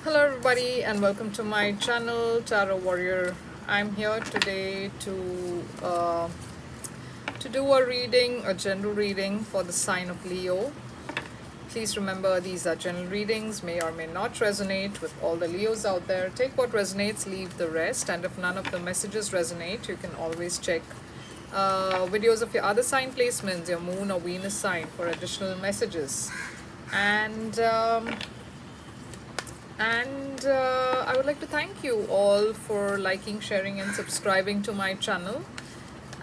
Hello everybody and welcome to my channel Tarot Warrior. I'm here today to do a reading, a general reading for the sign of Leo. Please remember these are general readings, may or may not resonate with all the Leos out there. Take what resonates, leave the rest, and if none of the messages resonate, you can always check videos of your other sign placements, your moon or Venus sign, for additional messages. And I would like to thank you all for liking, sharing and subscribing to my channel.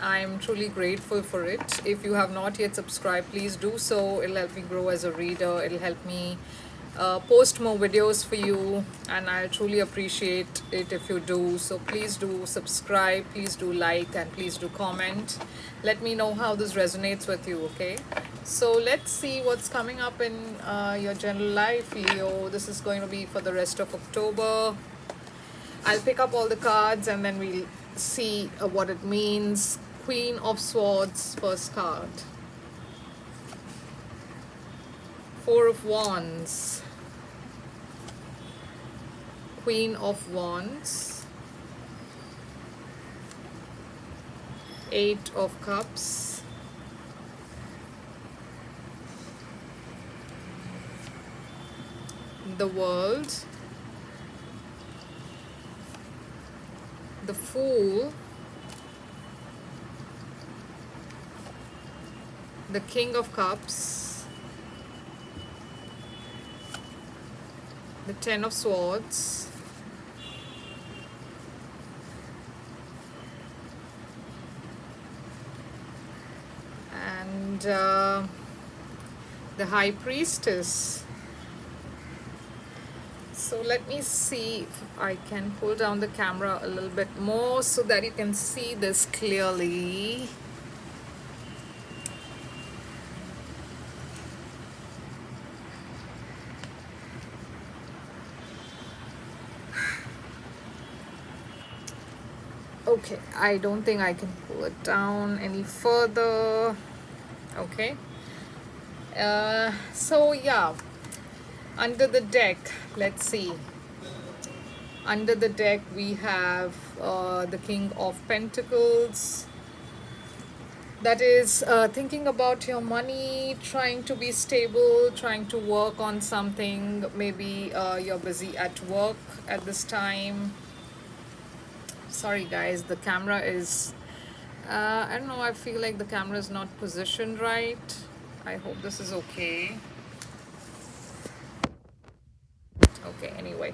I'm truly grateful for it. If you have not yet subscribed, please do so. It'll help me grow as a reader. It'll help me post more videos for you, and I truly appreciate it if you do. So please do subscribe, please do like, and please do comment. Let me know how this resonates with you, okay? So let's see what's coming up in your general life, Leo. This is going to be for the rest of October. I'll pick up all the cards and then we'll see what it means. Queen of Swords, first card. Four of Wands. Queen of Wands. Eight of Cups. The World. The Fool. The King of Cups. The Ten of Swords. And the High Priestess. So let me see if I can pull down the camera a little bit more so that you can see this clearly. Okay, I don't think I can pull it down any further. Okay. So yeah, under the deck, let's see. Under the deck we have the King of Pentacles. That is thinking about your money, trying to be stable, trying to work on something. Maybe you're busy at work at this time. Sorry guys, the camera is I don't know, I feel like the camera is not positioned right. I hope this is okay. Okay, anyway,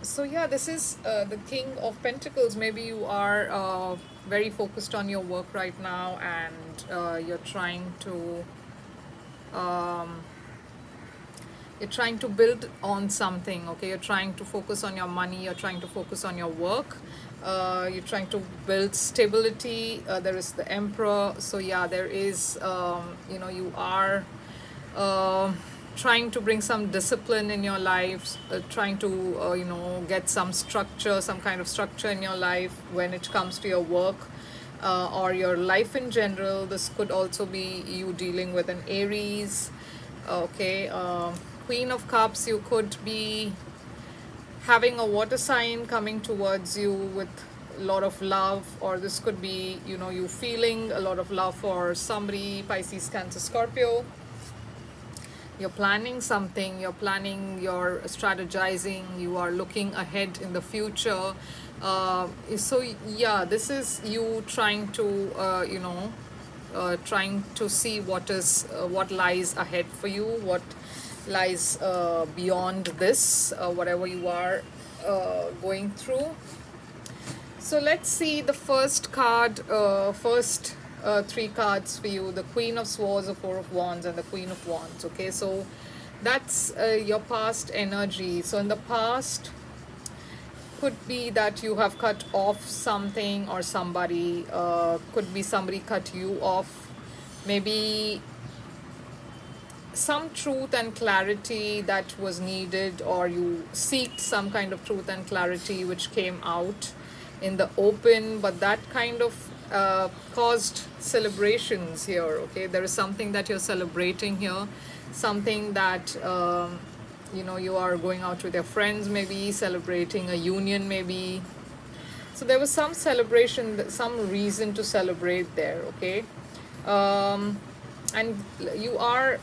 so yeah, this is the King of Pentacles. Maybe you are very focused on your work right now, and you're trying to build on something. Okay, you're trying to focus on your money, you're trying to focus on your work, you're trying to build stability. There is the Emperor. So yeah, there is you are trying to bring some discipline in your life, trying to get some structure, some kind of structure in your life when it comes to your work or your life in general. This could also be you dealing with an Aries. Okay, Queen of Cups, you could be having a water sign coming towards you with a lot of love, or this could be you feeling a lot of love for somebody. Pisces, Cancer, Scorpio. You're planning something, you're strategizing, you are looking ahead in the future. So yeah, this is you trying to trying to see what lies ahead for you, what lies beyond this, whatever you are going through. So let's see the first card, first three cards for you: the Queen of Swords, the Four of Wands, and the Queen of Wands. Okay, so that's your past energy. So in the past, could be that you have cut off something or somebody, could be somebody cut you off. Maybe some truth and clarity that was needed, or you seeked some kind of truth and clarity which came out in the open, but that kind of caused celebrations here. Okay, there is something that you're celebrating here, something that you know, you are going out with your friends, maybe celebrating a union, maybe. So there was some celebration, some reason to celebrate there, okay? um, and you are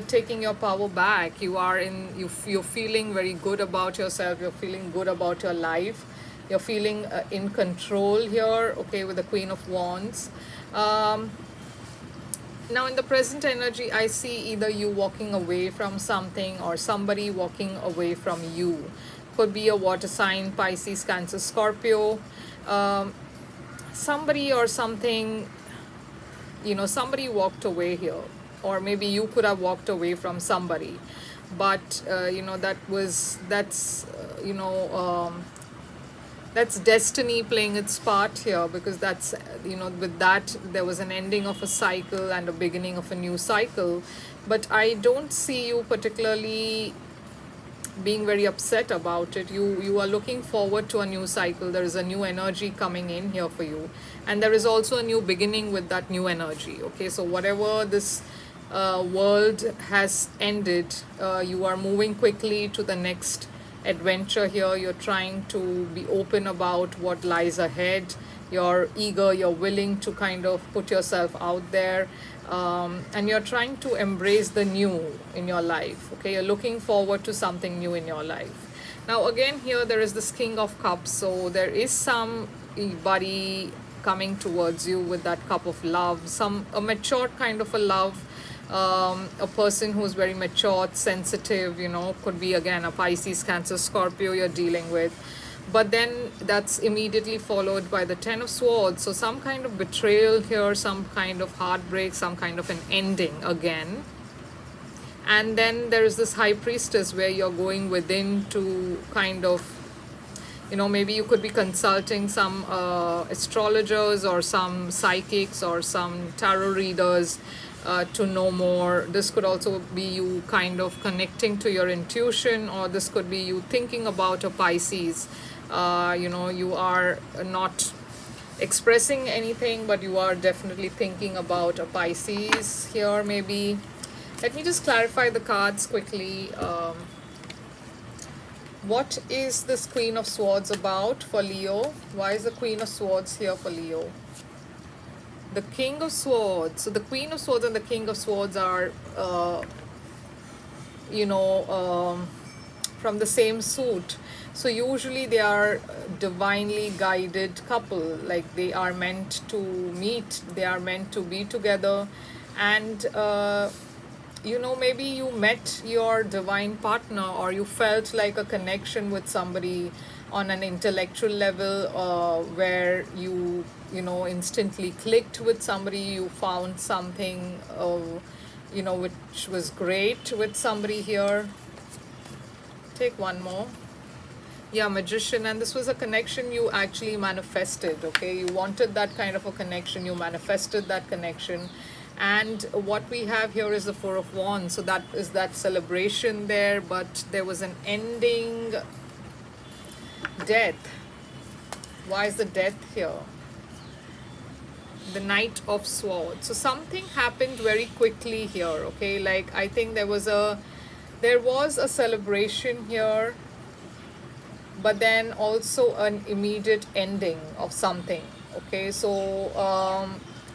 taking your power back. You are you're feeling very good about yourself, you're feeling good about your life, you're feeling in control here, okay, with the Queen of Wands. um, Now in the present energy, I see either you walking away from something or somebody walking away from you. Could be a water sign, Pisces, Cancer, Scorpio. um, Somebody or something, you know, somebody walked away here, or maybe you could have walked away from somebody. But you know, that's destiny playing its part here, because that's, you know, with that there was an ending of a cycle and a beginning of a new cycle. But I don't see you particularly being very upset about it. You are looking forward to a new cycle. There is a new energy coming in here for you, and there is also a new beginning with that new energy, okay? So whatever this world has ended, you are moving quickly to the next adventure here. You're trying to be open about what lies ahead. You're eager, you're willing to kind of put yourself out there, and you're trying to embrace the new in your life, okay? You're looking forward to something new in your life. Now again, here there is this King of Cups, so there is somebody coming towards you with that cup of love, a mature kind of a love. A person who's very mature, sensitive, you know, could be again a Pisces, Cancer, Scorpio you're dealing with. But then that's immediately followed by the Ten of Swords. So some kind of betrayal here, some kind of heartbreak, some kind of an ending again. And then there is this High Priestess, where you're going within to kind of, you know, maybe you could be consulting some astrologers or some psychics or some tarot readers to know more. This could also be you kind of connecting to your intuition, or this could be you thinking about a Pisces. You know, you are not expressing anything, but you are definitely thinking about a Pisces here, maybe. Let me just clarify the cards quickly. What is this Queen of Swords about for Leo? Why is the Queen of Swords here for Leo? The King of Swords. So the Queen of Swords and the King of Swords are, you know, from the same suit. So usually they are divinely guided couple, like they are meant to meet, they are meant to be together. And you know, maybe you met your divine partner, or you felt like a connection with somebody on an intellectual level, where you know, instantly clicked with somebody. You found something you know, which was great with somebody here. Take one more. Yeah, Magician. And this was a connection you actually manifested, okay? You wanted that kind of a connection, you manifested that connection. And what we have here is the Four of Wands. So that is that celebration there, but there was an ending. Death. Why is the death here? The Knight of Swords. So something happened very quickly here, okay? Like, I think there was a celebration here, but then also an immediate ending of something, okay? So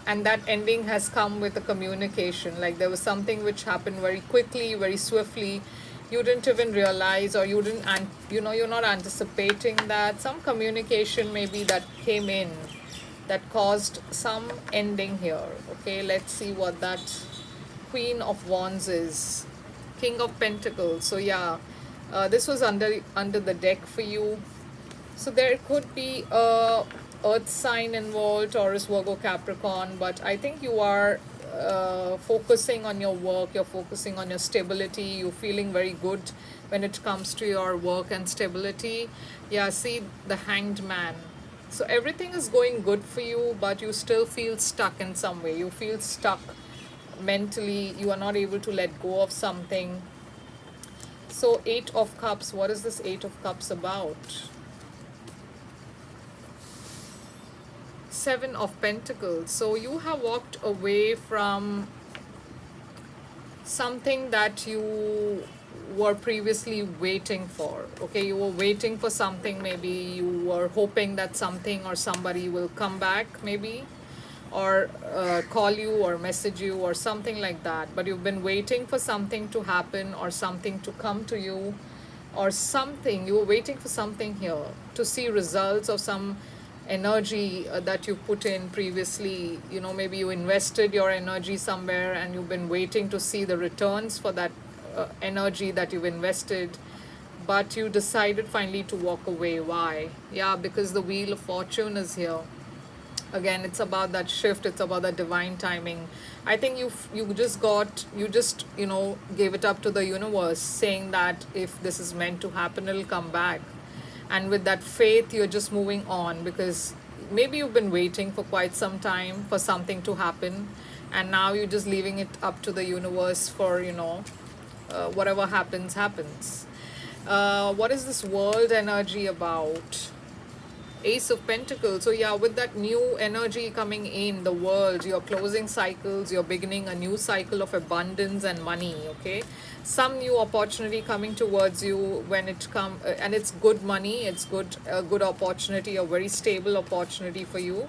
and that ending has come with a communication. Like, there was something which happened very quickly, very swiftly. You didn't even realize, or you didn't, and you know, you're not anticipating that. Some communication maybe that came in that caused some ending here, okay? Let's see what that Queen of Wands is. King of Pentacles. So yeah, this was under the deck for you. So there could be a earth sign involved, Taurus, Virgo, Capricorn, but I think you are focusing on your work, you're focusing on your stability, you're feeling very good when it comes to your work and stability. Yeah, see the Hanged Man. So everything is going good for you, but you still feel stuck in some way. You feel stuck mentally, you are not able to let go of something. So Eight of Cups, what is this Eight of Cups about? Seven of Pentacles. So you have walked away from something that you were previously waiting for. Okay, you were waiting for something, maybe you were hoping that something or somebody will come back, maybe, or call you or message you or something like that, but you've been waiting for something to happen or something to come to you, or something, you were waiting for something here to see results of some energy that you put in previously. You know, maybe you invested your energy somewhere and you've been waiting to see the returns for that energy that you've invested, but you decided finally to walk away. Why? Yeah, because the wheel of fortune is here again. It's about that shift, it's about that divine timing. I think you just gave it up to the universe, saying that if this is meant to happen, it'll come back. And with that faith, you're just moving on, because maybe you've been waiting for quite some time for something to happen, and now you're just leaving it up to the universe for whatever happens. What is this world energy about? Ace of Pentacles. So yeah, with that new energy coming in the world, you're closing cycles, you're beginning a new cycle of abundance and money. Okay, some new opportunity coming towards you when it come and it's good money, it's a good opportunity, a very stable opportunity for you.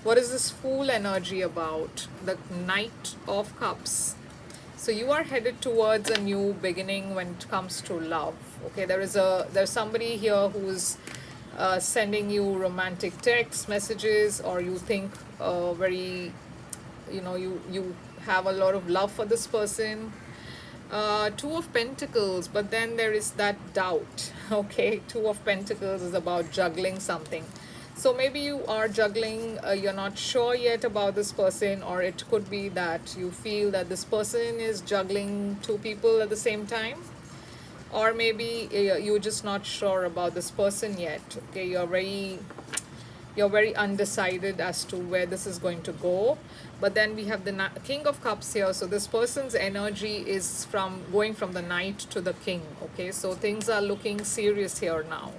What is this Fool energy about? The Knight of Cups. So you are headed towards a new beginning when it comes to love. Okay, there's somebody here who's sending you romantic text messages, or you think very, you have a lot of love for this person. Two of Pentacles, but then there is that doubt. Okay, Two of Pentacles is about juggling something. So maybe you are juggling, you're not sure yet about this person, or it could be that you feel that this person is juggling two people at the same time, or maybe you're just not sure about this person yet. Okay, you're very undecided as to where this is going to go. But then we have the King of Cups here, so this person's energy is from going from the Knight to the King. Okay, so things are looking serious here now.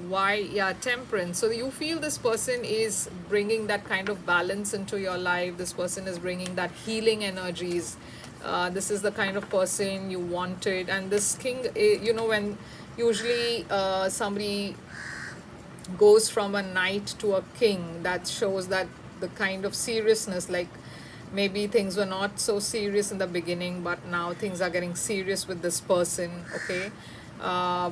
Why? Yeah, Temperance. So you feel this person is bringing that kind of balance into your life. This person is bringing that healing energies. This is the kind of person you wanted. And this King, when usually somebody goes from a knight to a king, that shows that the kind of seriousness, like maybe things were not so serious in the beginning, but now things are getting serious with this person. Okay,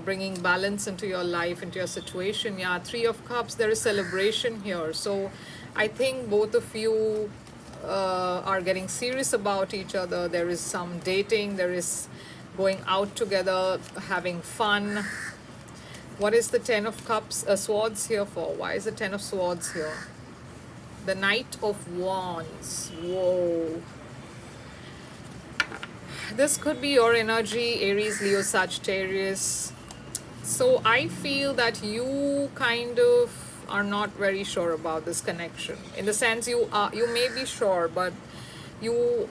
bringing balance into your life, into your situation. Yeah, Three of Cups, there is celebration here. So I think both of you are getting serious about each other. There is some dating, there is going out together, having fun. What is the Ten of Cups, Swords here for? Why is the Ten of Swords here? The Knight of Wands. Whoa. This could be your energy, Aries, Leo, Sagittarius. So I feel that you kind of are not very sure about this connection. In the sense, you may be sure, but you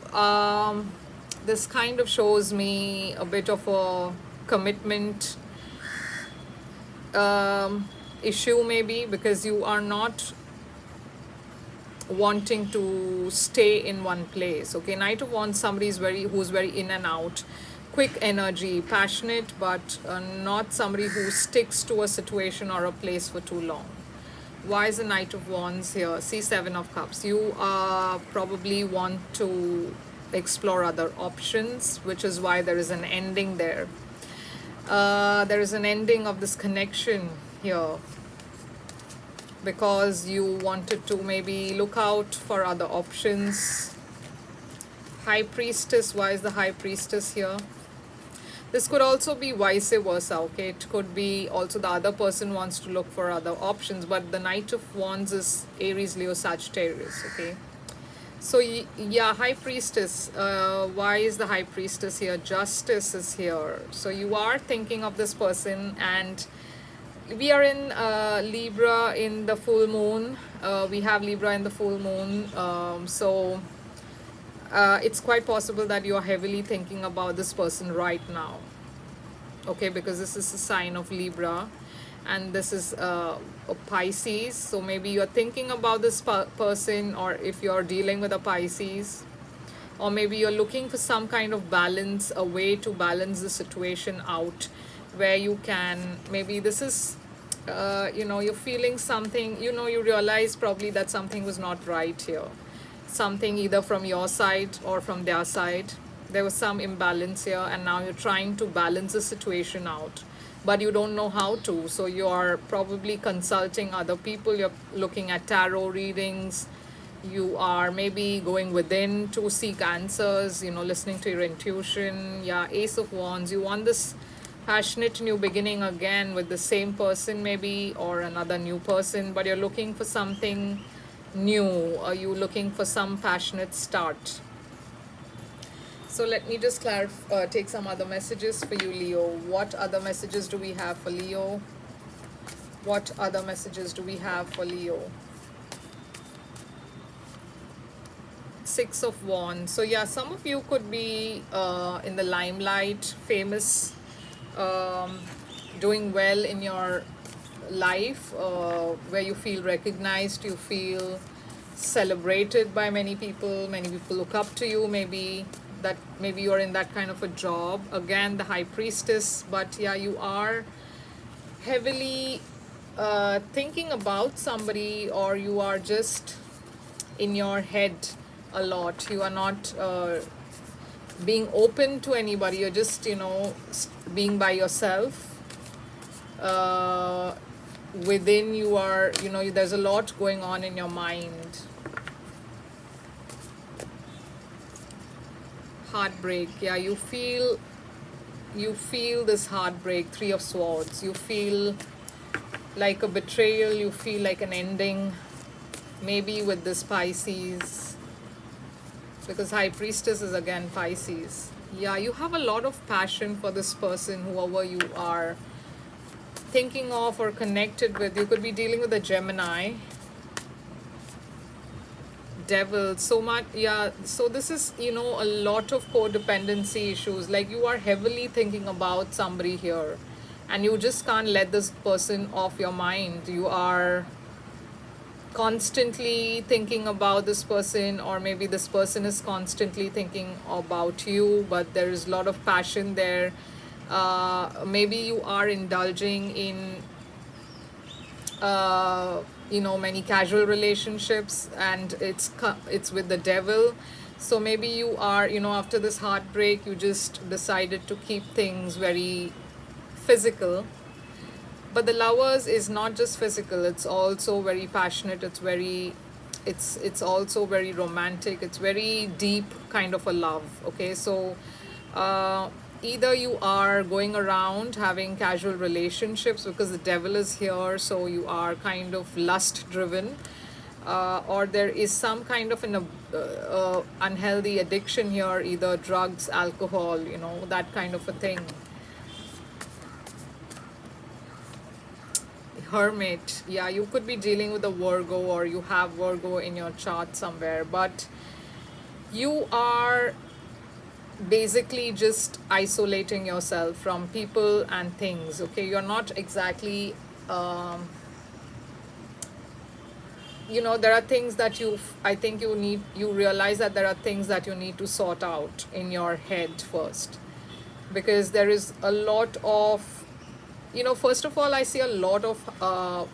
this kind of shows me a bit of a commitment issue, maybe, because you are not wanting to stay in one place. Okay, Knight of Wands, somebody who's very in and out, quick energy, passionate, but not somebody who sticks to a situation or a place for too long. Why is the Knight of Wands here? See, Seven of Cups. You probably want to explore other options, which is why there is an ending there. There is an ending of this connection here, because you wanted to maybe look out for other options. High Priestess. Why is the High Priestess here? This could also be vice versa. Okay, it could be also the other person wants to look for other options, but the Knight of Wands is Aries, Leo, Sagittarius. Okay, so yeah, High Priestess. Why is the High Priestess here? Justice is here. So you are thinking of this person, and we are in Libra in the full moon. We have Libra in the full moon. So it's quite possible that you are heavily thinking about this person right now. Okay, because this is a sign of Libra, and this is a Pisces. So maybe you're thinking about this person, or if you're dealing with a Pisces, or maybe you're looking for some kind of balance, a way to balance the situation out, where you can, maybe this is you're feeling something, you realize probably that something was not right here, something either from your side or from their side. There was some imbalance here, and now you're trying to balance the situation out, but you don't know how to. So you are probably consulting other people, you're looking at tarot readings, you are maybe going within to seek answers, listening to your intuition. Yeah, Ace of Wands, you want this passionate new beginning again with the same person, maybe, or another new person, but you're looking for something new. Are you looking for some passionate start? So let me just take some other messages for you, Leo. What other messages do we have for Leo? What other messages do we have for Leo? Six of Wands. So yeah, some of you could be in the limelight, famous, doing well in your life, where you feel recognized, you feel celebrated by many people look up to you. Maybe you're in that kind of a job. Again, the High Priestess. But yeah, you are heavily thinking about somebody, or you are just in your head a lot. You are not being open to anybody. You're just being by yourself. Within you are, there's a lot going on in your mind. Heartbreak. Yeah, you feel this heartbreak. Three of Swords. You feel like a betrayal, you feel like an ending, maybe with this Pisces, because High Priestess is again Pisces. Yeah, you have a lot of passion for this person, whoever you are thinking of or connected with. You could be dealing with a Gemini. Devil. So much. Yeah, so this is a lot of codependency issues. Like, you are heavily thinking about somebody here, and you just can't let this person off your mind. You are constantly thinking about this person, or maybe this person is constantly thinking about you, but there is a lot of passion there. Maybe you are indulging in many casual relationships, and it's with the devil. So maybe you are, after this heartbreak, you just decided to keep things very physical. But the Lovers is not just physical, it's also very passionate, it's also very romantic, it's very deep kind of a love. Okay, so either you are going around having casual relationships because the devil is here, so you are kind of lust driven, or there is some kind of an unhealthy addiction here, either drugs, alcohol, that kind of a thing. Hermit. Yeah, you could be dealing with a Virgo, or you have Virgo in your chart somewhere, but you are basically just isolating yourself from people and things. Okay, you're not exactly there are things that you realize that there are things that you need to sort out in your head first, because there is a lot of first of all, I see a lot of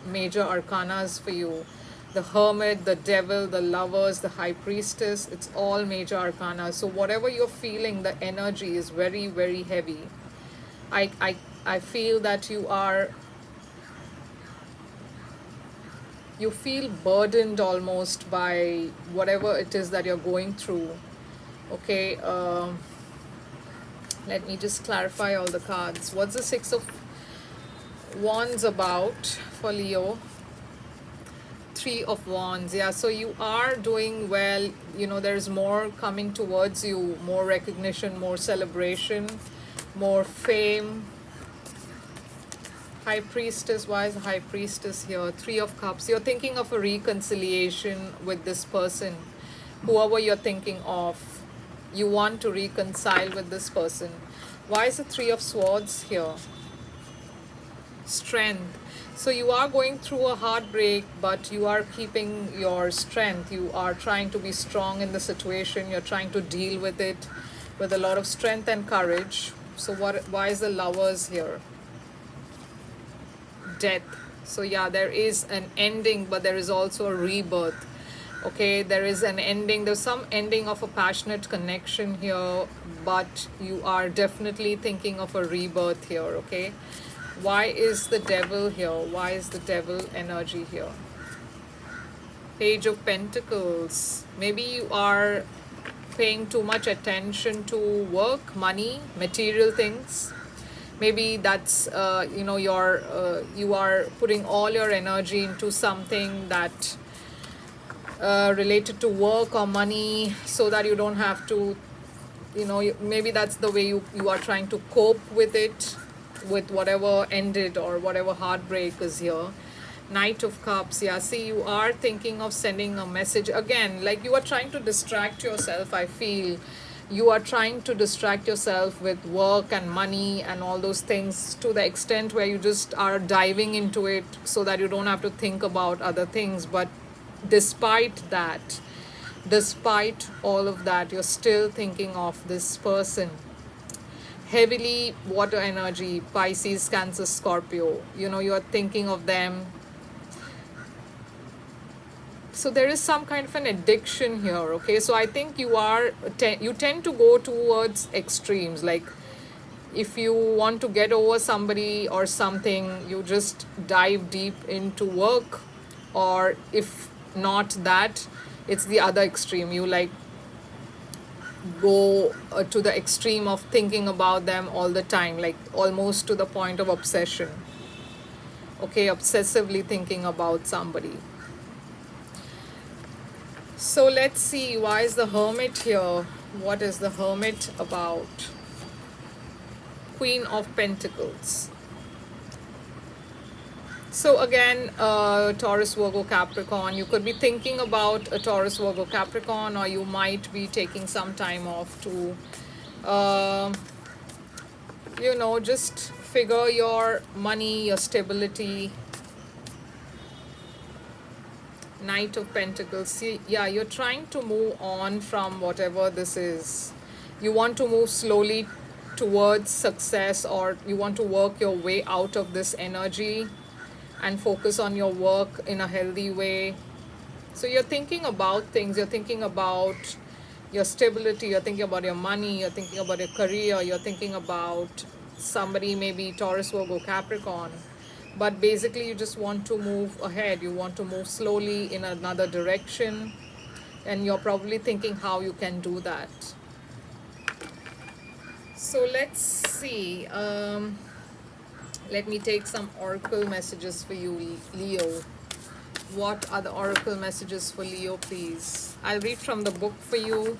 major arcanas for you. The Hermit, the Devil, the Lovers, the High Priestess, it's all major arcanas. So whatever you're feeling, the energy is very, very heavy. I feel that you feel burdened almost by whatever it is that you're going through. Okay, let me just clarify all the cards. What's the Six of Wands about for Leo? Three of Wands. Yeah, so you are doing well. There's more coming towards you, more recognition, more celebration, more fame. High Priestess. Why is the High Priestess here? Three of Cups. You're thinking of a reconciliation with this person, whoever you're thinking of. You want to reconcile with this person. Why is the Three of Swords here? Strength. So you are going through a heartbreak, but you are keeping your strength. You are trying to be strong in the situation. You're trying to deal with it with a lot of strength and courage. So why is the Lovers here? Death. So yeah, there is an ending, but there is also a rebirth. Okay, there is an ending. There's some ending of a passionate connection here, but you are definitely thinking of a rebirth here. Okay, why is the Devil here? Why is the Devil energy here? Page of Pentacles. Maybe you are paying too much attention to work, money, material things. Maybe that's you are putting all your energy into something that related to work or money, so that you don't have to, maybe that's the way you are trying to cope with it, with whatever ended or whatever heartbreak is here. Knight of Cups. Yeah, see, you are thinking of sending a message again, like you are trying to distract yourself. I feel you are trying to distract yourself with work and money and all those things, to the extent where you just are diving into it so that you don't have to think about other things. But despite that, despite all of that, you're still thinking of this person. Heavily water energy, Pisces, Cancer, Scorpio. You're thinking of them. So there is some kind of an addiction here. Okay, so I think you tend to go towards extremes. Like, if you want to get over somebody or something, you just dive deep into work, or if not that, it's the other extreme. You like go to the extreme of thinking about them all the time, like almost to the point of obsession. Okay, obsessively thinking about somebody. So let's see, why is the Hermit here? What is the Hermit about? Queen of Pentacles. So again, Taurus, Virgo, Capricorn. You could be thinking about a Taurus, Virgo, Capricorn, or you might be taking some time off to, just figure your money, your stability. Knight of Pentacles. See, yeah, you're trying to move on from whatever this is. You want to move slowly towards success, or you want to work your way out of this energy and focus on your work in a healthy way. So you're thinking about things, you're thinking about your stability, you're thinking about your money, you're thinking about your career, you're thinking about somebody, maybe Taurus, Virgo, Capricorn. But basically, you just want to move ahead. You want to move slowly in another direction. And you're probably thinking how you can do that. So let's see. Let me take some oracle messages for you, Leo. What are the oracle messages for Leo, please? I'll read from the book for you.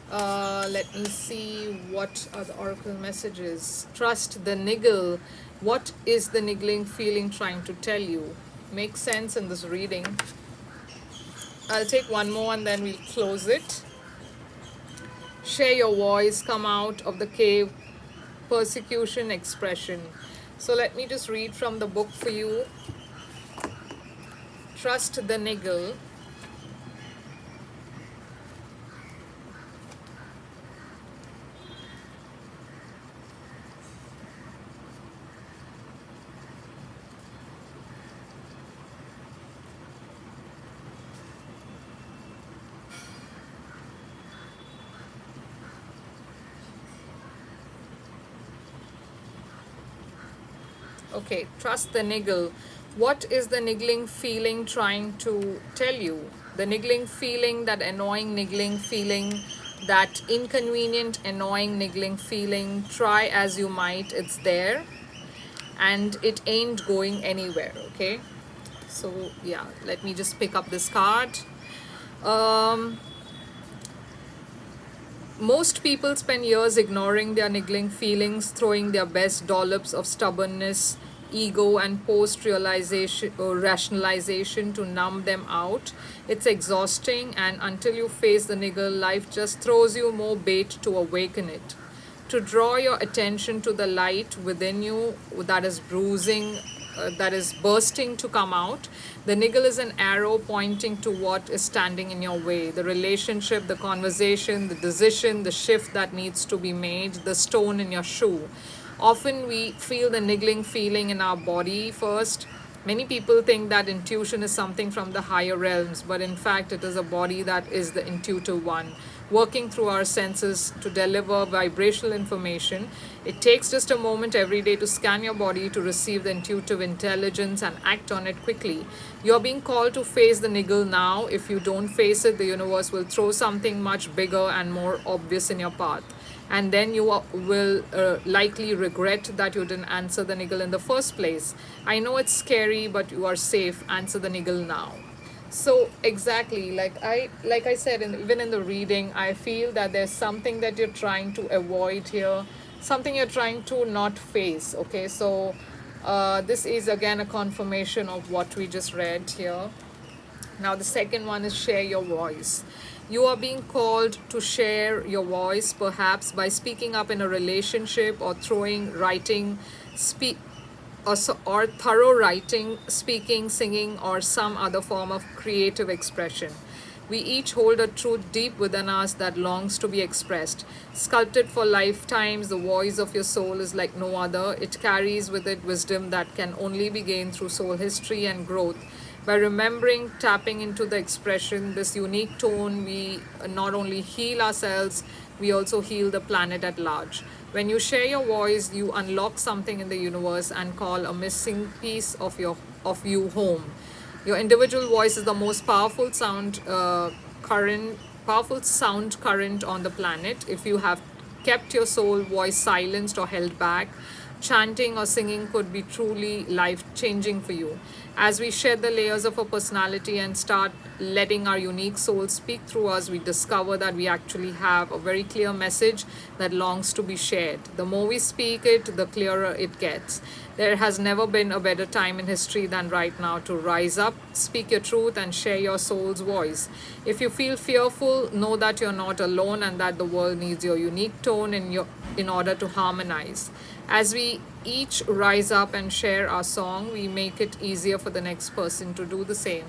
Let me see, what are the oracle messages? Trust the niggle. What is the niggling feeling trying to tell you? Makes sense in this reading. I'll take one more and then we'll close it. Share your voice, come out of the cave, persecution, expression. So let me just read from the book for you. Trust the niggle. Okay, trust the niggle. What is the niggling feeling trying to tell you? The niggling feeling, that annoying niggling feeling, that inconvenient, annoying niggling feeling, try as you might, it's there. And it ain't going anywhere, okay? So, yeah, let me just pick up this card. Most people spend years ignoring their niggling feelings, throwing their best dollops of stubbornness, ego, and post-realization or rationalization to numb them out. It's exhausting, and until you face the niggle, life just throws you more bait to awaken it. to draw your attention to the light within you that is bruising, that is bursting to come out. The niggle is an arrow pointing to what is standing in your way, the relationship, the conversation, the decision, the shift that needs to be made, the stone in your shoe. Often we feel the niggling feeling in our body first. Many people think that intuition is something from the higher realms, but in fact, it is a body that is the intuitive one, working through our senses to deliver vibrational information. It takes just a moment every day to scan your body to receive the intuitive intelligence and act on it quickly. You're being called to face the niggle now. If you don't face it, the universe will throw something much bigger and more obvious in your path. And then you will likely regret that you didn't answer the niggle in the first place. I know it's scary, but you are safe. Answer the niggle now. So exactly, like I said, even in the reading, I feel that there's something that you're trying to avoid here, something you're trying to not face. Okay, so this is again a confirmation of what we just read here. Now, the second one is share your voice. You are being called to share your voice, perhaps by speaking up in a relationship or writing, speak, or thorough writing, speaking, singing, or some other form of creative expression. We each hold a truth deep within us that longs to be expressed. Sculpted for lifetimes, the voice of your soul is like no other. It carries with it wisdom that can only be gained through soul history and growth. By remembering, tapping into the expression, this unique tone, we not only heal ourselves, we also heal the planet at large. When you share your voice, you unlock something in the universe and call a missing piece of you home. Your individual voice is the most powerful sound current on the planet. If you have kept your soul voice silenced or held back, chanting or singing could be truly life changing for you. As we shed the layers of our personality and start letting our unique soul speak through us, we discover that we actually have a very clear message that longs to be shared. The more we speak it, the clearer it gets. There has never been a better time in history than right now to rise up, speak your truth, and share your soul's voice. If you feel fearful, know that you're not alone and that the world needs your unique tone in order to harmonize. As we each rise up and share our song, we make it easier for the next person to do the same.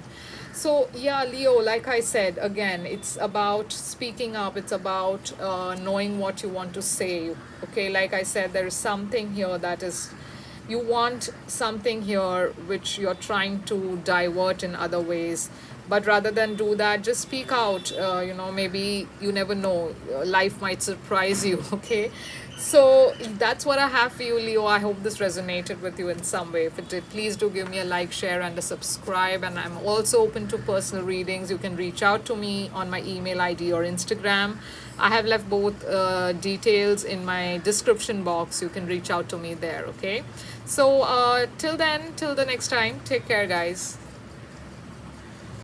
So, yeah, Leo, like I said, again, it's about speaking up, it's about knowing what you want to say. Okay, like I said, there is something here that is, you want something here which you're trying to divert in other ways. But rather than do that, just speak out. Maybe you never know, life might surprise you. Okay, so that's what I have for you, Leo. I hope this resonated with you in some way. If it did, please do give me a like, share, and a subscribe. And I'm also open to personal readings. You can reach out to me on my email ID or Instagram. I have left both details in my description box. You can reach out to me there. Okay, so till then, till the next time, take care, guys.